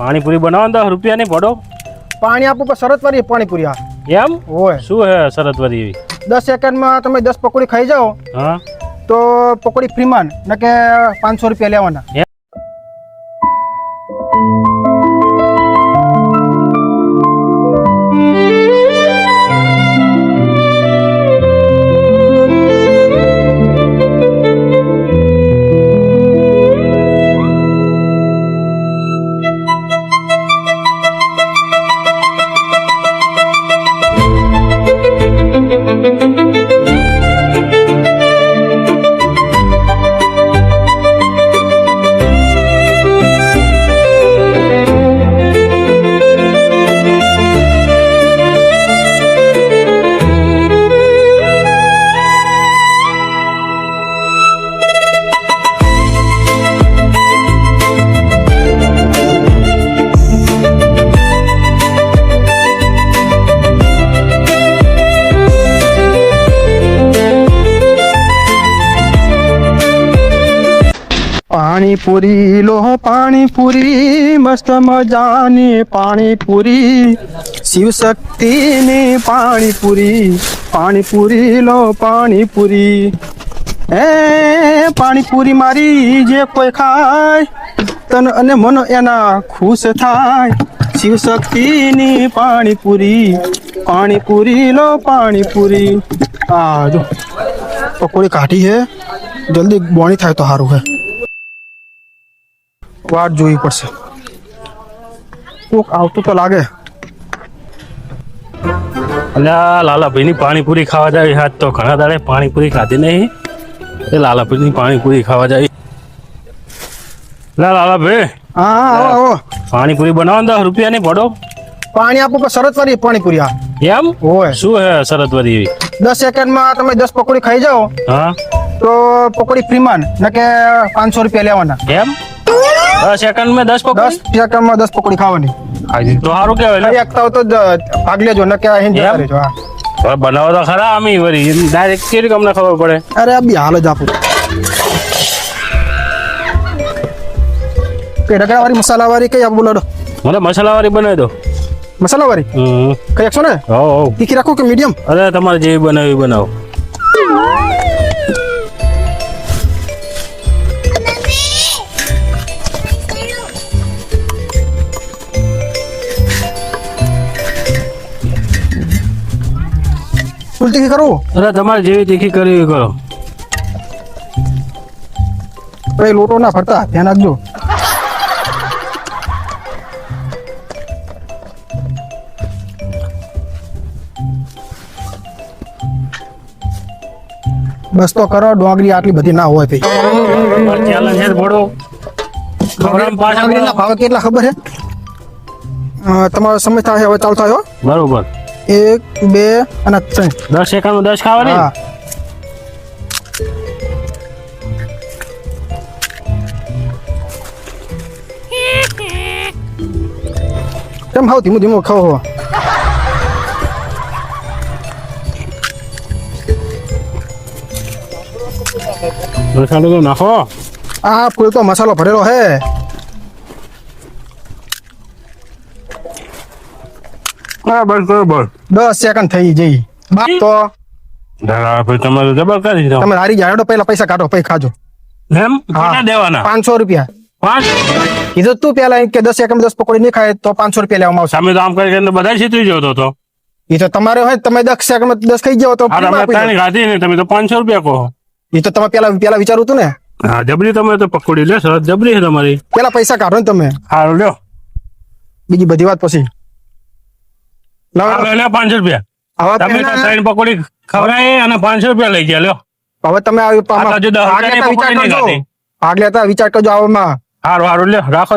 પાણીપુરી બનાવો 10 રૂપિયાની પડો. પાણી આપું પણ શરત વાળી પાણીપુરી આ એમ હોય શું હે શરત વરી એવી? 10 સેકન્ડમાં તમે 10 પકોડી ખાઈ જાઓ હા તો પકોડી ફ્રીમાં ન કે 500 રૂપિયા લેવાના. પાણીપુરી લો પાણીપુરી મસ્ત મજાની પાણીપુરી શિવ શક્તિની પાણીપુરી પાણીપુરી લો પાણીપુરી એ પાણીપુરી મારી જે કોઈ ખાય તન અને મન એના ખુશ થાય શિવ શક્તિની પાણીપુરી પાણીપુરી લો પાણીપુરી. આ જો પકોડી કાઢી હે જલ્દી બોણી થાય તો સારું હે. વાટ જોવી પડશે કોક આવતું તો લાગે. અલ્યા લાલાભાઈની પાણીપુરી ખાવા જાય હાથ તો ઘણા દાડે પાણીપુરી ખાધી નહીં. એ લાલાભાઈની પાણીપુરી ખાવા જાય. લાલાભાઈ હા આવો આવો પાણીપુરી બનાવો 10 રૂપિયાની પડો. પાણી આપું પણ શરત વાળી પાણીપુરી આ એમ હોય શું હે શરત વરી એવી? 10 સેકન્ડમાં તમે 10 પકોડી ખાઈ જાઓ હા તો પકોડી ફ્રીમાં ન કે 500 રૂપિયા લેવાના. એમ 10 સેકન્ડ માં 10 પકોડી? 10 સેકન્ડમાં 10 પકોડી ખાવાની. તો સારું કહેવાય. એકતા હોય તો ભાગ લેજો ન કે અહીં જતા રહેજો. હા હવે બનાવો તો ખરા આમી વરી ડાયરેક્ટ કેવી અમને ખબર પડે? અરે આ બી હાલ જ આપું કે રગડાવાળી મસાલાવાળી કઈ આપું બોલો? મને મસાલાવાળી બનાવી દો. મસાલાવાળી કઈ એકસો ને? હો તીખી રાખો કે મીડિયમ? અરે તમારે જેવી બનાવી બનાવો. ફૂલ તીખી કરું? અરે તમારે જેવી તીખી કરવી કરો. ભાઈ લોટો ના ફરતા ધ્યાન રાખજો. બસ તો કરો ડોંગરી આટલી બધી ના હોય ભાઈ. ચેલેન્જ છે થોડો. ડોંગરીના ભાવ કેટલા ખબર છે? તમારો સમય થાય હવે ચાલુ થાય. બરોબર 1 2 અને 3. 10 સેકન્ડ 10 ખાવાની. હા કેમ હાવ ધીમું ધીમું ખાઓ હો? મસાલો તો નાખો. આ ફૂલ તો મસાલો ભરેલો હે. હા બસ બરોબર 10 સેકન્ડ થઈ જઈ બાપ તો તમારે જબર કરી દો. તમે હારી જાય પહેલા પૈસા કાઢો પછી ખાજો. એમ કેટલા દેવાના? 500 રૂપિયા. 5? કીધું તું પેલા કે 10 સેકન્ડ 10 પકોડી નહીં ખાય તો 500 રૂપિયા લેવામાં આવશે. સામે તો આમ કરીને બધા છેતરી જતો તો. એ તો તમારે હોય તમે 10 સેકન્ડ 10 ખાઈ જાવ તો ખાધી ને તમે તો 500 રૂપિયા કહો. એ તો તમે પેલા વિચારું તું ને. હા જબરી તમે તો પકોડી લે સરસ જબરી છે તમારી. પેલા પૈસા કાઢો ને તમે. સારું લ્યો બીજી બધી વાત પછી. લે 500 રૂપિયા. તમે તો 3 પકોડી ખવડાય અને 500 રૂપિયા લઈ ગયા લ્યો. હવે તમે ભાગ લેતા વિચાર કરજો આવામાં. સારું લ્યો રાખો.